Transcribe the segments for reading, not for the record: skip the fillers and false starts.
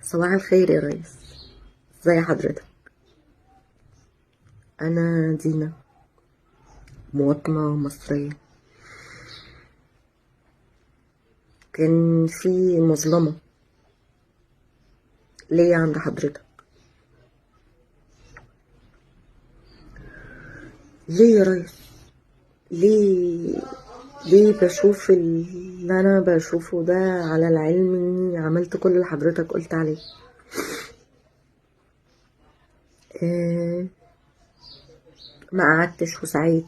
صباح الخير يا ريس. ازي حضرتك؟ انا دينا، مواطنة مصرية. كان في مظلمة ليا عند حضرتك. ليه يا ريس؟ ليه؟ ليه بشوف اللي انا بشوفه ده على العلم اني عملت كل اللي حضرتك قلت عليه؟ آه، ما قعدتش وسعيت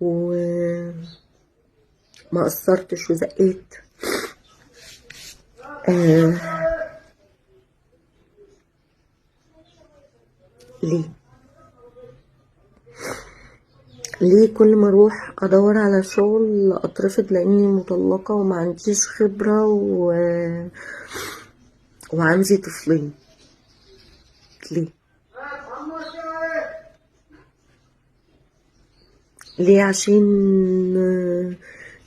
وما قصرتش وزقيت. آه، ليه؟ ليه كل ما اروح ادور على شغل اترفض لاني مطلقة وما عنديش خبرة وعندي طفلين؟ ليه؟ ليه؟ عشان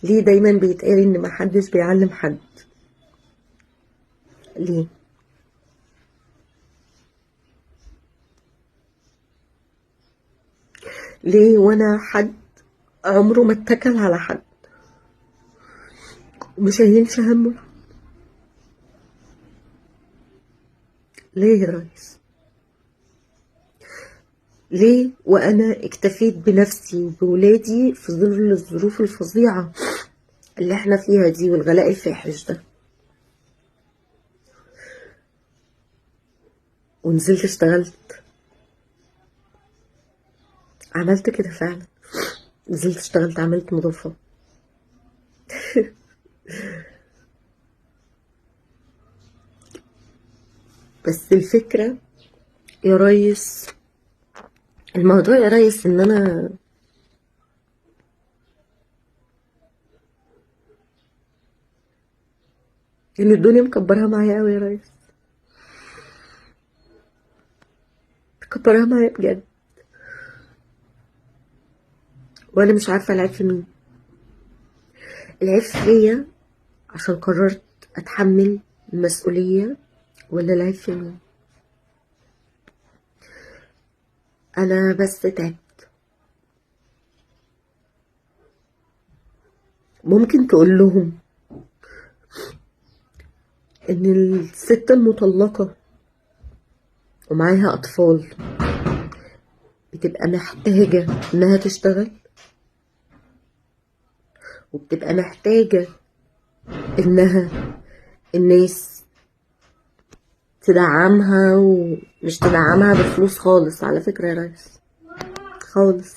ليه دايما بيتقال ان محدش بيعلم حد؟ ليه؟ ليه وانا حد عمره ما اتكل على حد ومش شايلش همه؟ ليه يا ريس؟ ليه وانا اكتفيت بنفسي وبولادي في ظل الظروف الفظيعة اللي احنا فيها دي والغلاء الفاحش ده، ونزلت اشتغلت؟ عملت كده فعلا، نزلت اشتغلت، عملت مضافة. بس الفكرة يا ريس، الموضوع يا ريس ان انا ان الدنيا مكبرها معايا اوي يا ريس، مكبرها معايا بجد، وانا مش عارفة العيب في مين. العيب فيا عشان قررت اتحمل المسؤولية، ولا العيب في مين؟ انا بس تعبت. ممكن تقول لهم ان الست المطلقة ومعاها اطفال بتبقى محتاجة انها تشتغل، وبتبقى محتاجة انها الناس تدعمها، ومش تدعمها بفلوس خالص على فكرة يا ريس، خالص.